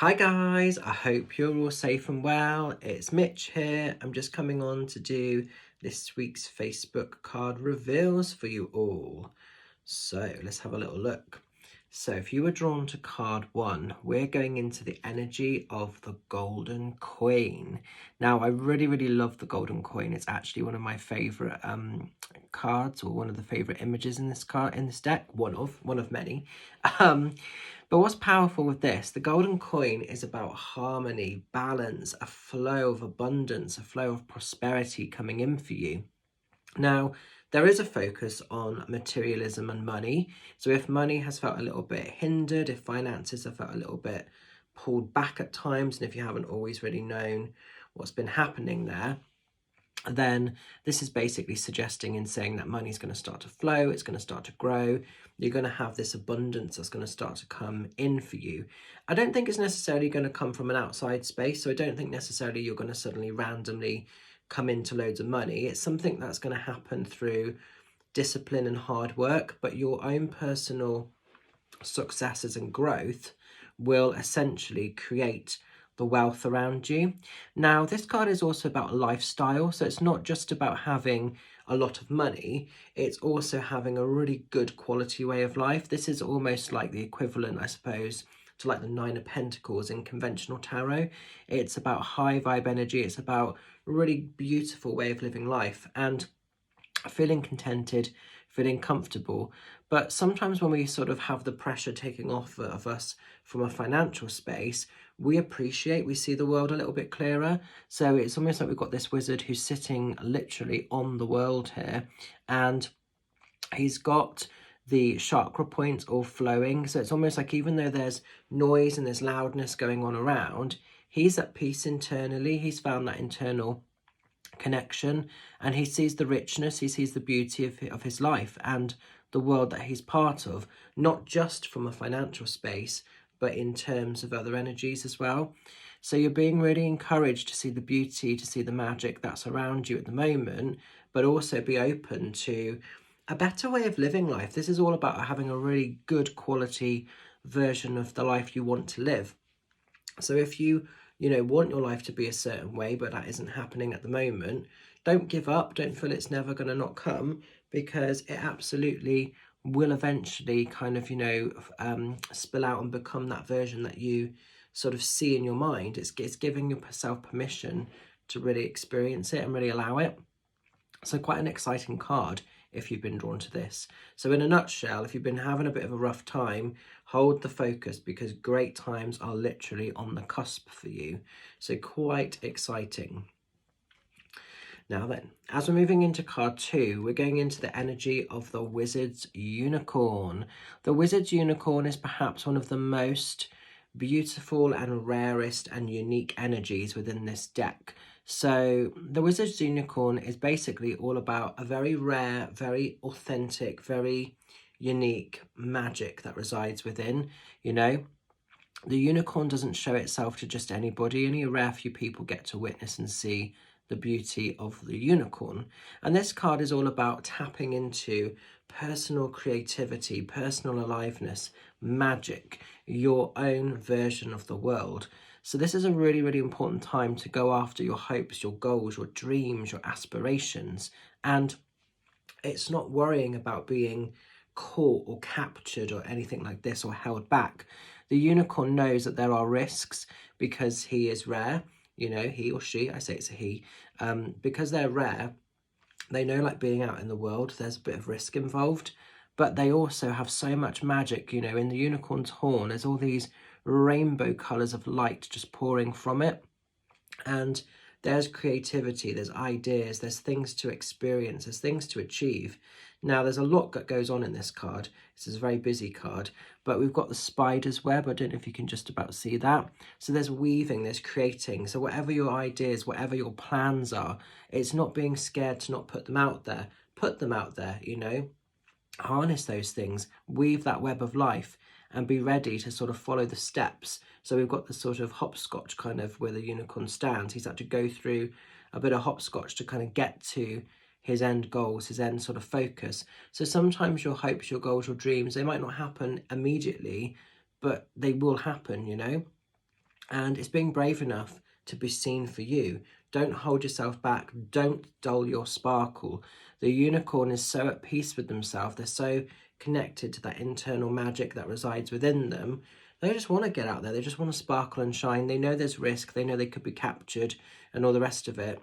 Hi guys, I hope you're all safe and well. It's Mitch here. I'm just coming on to do this week's Facebook card reveals for you all. So let's have a little look. So if you were drawn to card 1, we're going into the energy of the golden coin. Now I really love the golden coin. It's actually one of my favorite cards, or one of the favorite images in this deck, one of many. But what's powerful with this, the golden coin is about harmony, balance, a flow of abundance, a flow of prosperity coming in for you. Now, there is a focus on materialism and money. So if money has felt a little bit hindered, if finances have felt a little bit pulled back at times, and if you haven't always really known what's been happening there, then this is basically suggesting and saying that money is going to start to flow, it's going to start to grow, you're going to have this abundance that's going to start to come in for you. I don't think it's necessarily going to come from an outside space, so I don't think necessarily you're going to suddenly randomly come into loads of money. It's something that's going to happen through discipline and hard work, but your own personal successes and growth will essentially create the wealth around you. Now, this card is also about lifestyle, so it's not just about having a lot of money, it's also having a really good quality way of life. This is almost like the equivalent, I suppose, to like the Nine of Pentacles in conventional tarot. It's about high vibe energy, it's about a really beautiful way of living life and feeling contented, feeling comfortable. But sometimes when we sort of have the pressure taking off of us from a financial space, we see the world a little bit clearer. So it's almost like we've got this wizard who's sitting literally on the world here, and he's got the chakra points all flowing. So it's almost like even though there's noise and there's loudness going on around, he's at peace internally. He's found that internal connection, and he sees the richness, he sees the beauty of his life and the world that he's part of, not just from a financial space, but in terms of other energies as well. So you're being really encouraged to see the beauty, to see the magic that's around you at the moment, but also be open to a better way of living life. This is all about having a really good quality version of the life you want to live. So if you want your life to be a certain way, but that isn't happening at the moment, don't give up. Don't feel it's never going to not come, because it absolutely will eventually kind of, spill out and become that version that you sort of see in your mind. It's giving yourself permission to really experience it and really allow it. So quite an exciting card if you've been drawn to this. So in a nutshell, if you've been having a bit of a rough time, hold the focus, because great times are literally on the cusp for you. So quite exciting. Now then, as we're moving into card 2, we're going into the energy of the Wizard's Unicorn. The Wizard's Unicorn is perhaps one of the most beautiful and rarest and unique energies within this deck. So the Wizard's Unicorn is basically all about a very rare, very authentic, very unique magic that resides within, The unicorn doesn't show itself to just anybody. Only a rare few people get to witness and see the beauty of the unicorn. And this card is all about tapping into personal creativity, personal aliveness, magic, your own version of the world. So this is a really important time to go after your hopes, your goals, your dreams, your aspirations. And it's not worrying about being caught or captured or anything like this, or held back. The unicorn knows that there are risks because he is rare, he or she, I say it's a he, because they're rare, they know, like being out in the world, there's a bit of risk involved, but they also have so much magic, in the unicorn's horn, there's all these rainbow colours of light just pouring from it. And there's creativity, there's ideas, there's things to experience, there's things to achieve. Now, there's a lot that goes on in this card. This is a very busy card, but we've got the spider's web. I don't know if you can just about see that. So there's weaving, there's creating. So whatever your ideas, whatever your plans are, it's not being scared to not put them out there. Put them out there, Harness those things, weave that web of life, and be ready to sort of follow the steps. So we've got the sort of hopscotch kind of where the unicorn stands. He's had to go through a bit of hopscotch to kind of get to his end goals, his end sort of focus. So sometimes your hopes, your goals, your dreams, they might not happen immediately, but they will happen, And it's being brave enough to be seen for you. Don't hold yourself back. Don't dull your sparkle. The unicorn is so at peace with themselves. They're so connected to that internal magic that resides within them. They just want to get out there. They just want to sparkle and shine. They know there's risk. They know they could be captured and all the rest of it.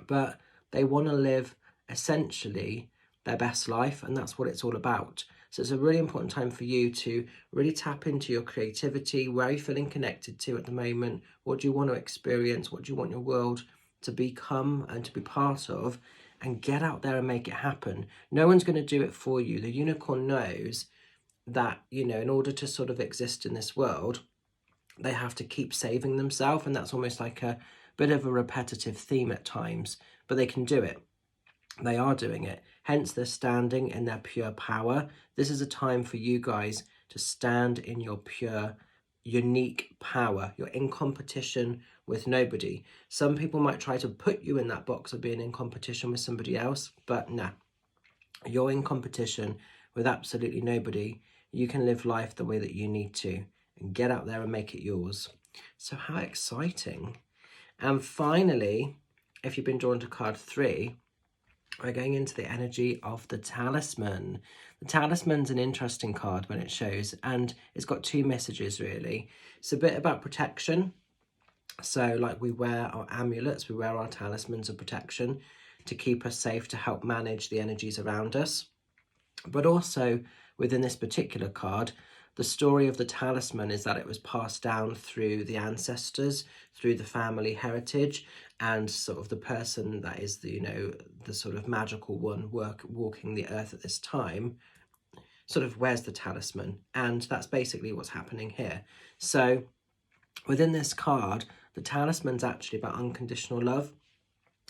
But they want to live essentially their best life, and that's what it's all about. So it's a really important time for you to really tap into your creativity. Where are you feeling connected to at the moment? What do you want to experience? What do you want your world to become and to be part of? And get out there and make it happen. No one's going to do it for you. The unicorn knows that, you know, in order to sort of exist in this world, they have to keep saving themselves, and that's almost like a bit of a repetitive theme at times, but they can do it. They are doing it. Hence, they're standing in their pure power. This is a time for you guys to stand in your pure, unique power. You're in competition with nobody. Some people might try to put you in that box of being in competition with somebody else, but nah, you're in competition with absolutely nobody. You can live life the way that you need to and get out there and make it yours. So how exciting. And finally, if you've been drawn to card 3, we're going into the energy of the talisman. The talisman's an interesting card when it shows, and it's got 2 messages really. It's a bit about protection. So like we wear our amulets, we wear our talismans of protection to keep us safe, to help manage the energies around us. But also within this particular card, the story of the talisman is that it was passed down through the ancestors, through the family heritage, and sort of the person that is the, you know, the sort of magical one walking the earth at this time sort of wears the talisman, and that's basically what's happening here. So within this card, the talisman's actually about unconditional love,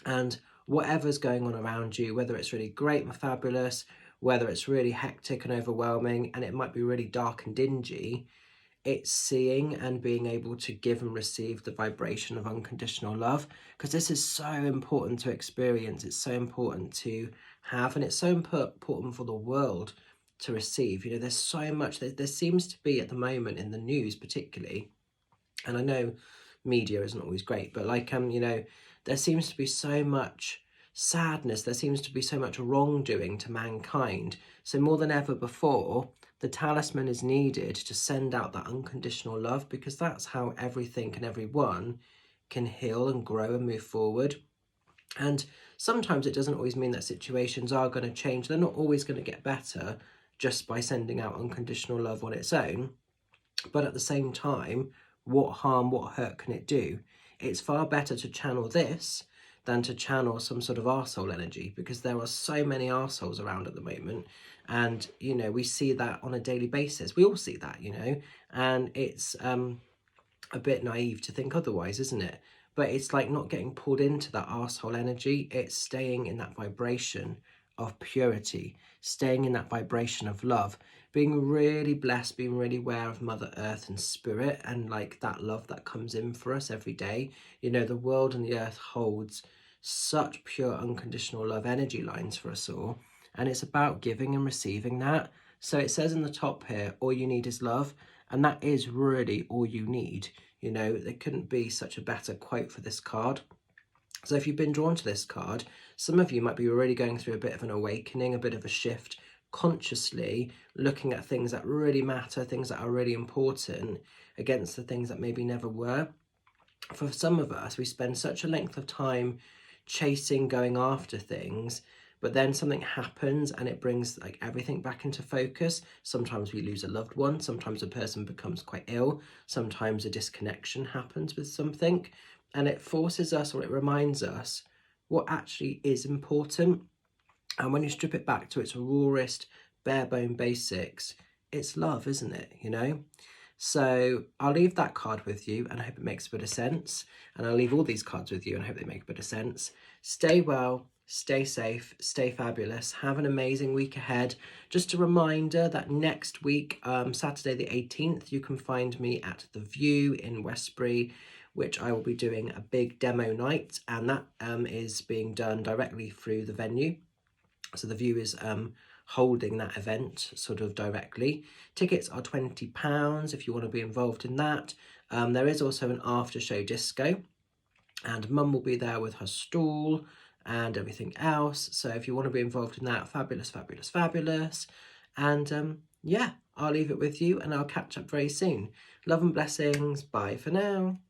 and whatever's going on around you, whether it's really great and fabulous, whether it's really hectic and overwhelming, and it might be really dark and dingy, it's seeing and being able to give and receive the vibration of unconditional love, because this is so important to experience. It's so important to have, and it's so important for the world to receive. You know, there's so much, there seems to be at the moment in the news particularly, and I know media isn't always great, but like, you know, there seems to be so much sadness, there seems to be so much wrongdoing to mankind. So more than ever before, the talisman is needed to send out that unconditional love, because that's how everything and everyone can heal and grow and move forward. And sometimes it doesn't always mean that situations are going to change. They're not always going to get better just by sending out unconditional love on its own. But at the same time, what harm, what hurt can it do? It's far better to channel this than to channel some sort of arsehole energy, because there are so many arseholes around at the moment. And, you know, we see that on a daily basis. We all see that, you know, and it's a bit naive to think otherwise, isn't it? But it's like not getting pulled into that arsehole energy. It's staying in that vibration of purity, staying in that vibration of love, being really blessed, being really aware of Mother Earth and Spirit, and like that love that comes in for us every day. You know, the world and the earth holds such pure unconditional love energy lines for us all, and it's about giving and receiving that. So it says in the top here, all you need is love, and that is really all you need. You know, there couldn't be such a better quote for this card. So if you've been drawn to this card, some of you might be really going through a bit of an awakening, a bit of a shift, consciously looking at things that really matter, things that are really important, against the things that maybe never were. For some of us, we spend such a length of time chasing, going after things, but then something happens and it brings like everything back into focus. Sometimes we lose a loved one, sometimes a person becomes quite ill, sometimes a disconnection happens with something, and it forces us, or it reminds us what actually is important. And when you strip it back to its rawest, bare bone basics, it's love, isn't it? You know? So I'll leave that card with you, and I hope it makes a bit of sense. And I'll leave all these cards with you, and I hope they make a bit of sense. Stay well, stay safe, stay fabulous. Have an amazing week ahead. Just a reminder that next week, Saturday the 18th, you can find me at The View in Westbury, which I will be doing a big demo night, and that is being done directly through the venue. So The View is holding that event sort of directly. Tickets are £20 if you want to be involved in that. There is also an after show disco, and Mum will be there with her stall and everything else. So if you want to be involved in that, fabulous, fabulous, fabulous. And yeah, I'll leave it with you and I'll catch up very soon. Love and blessings. Bye for now.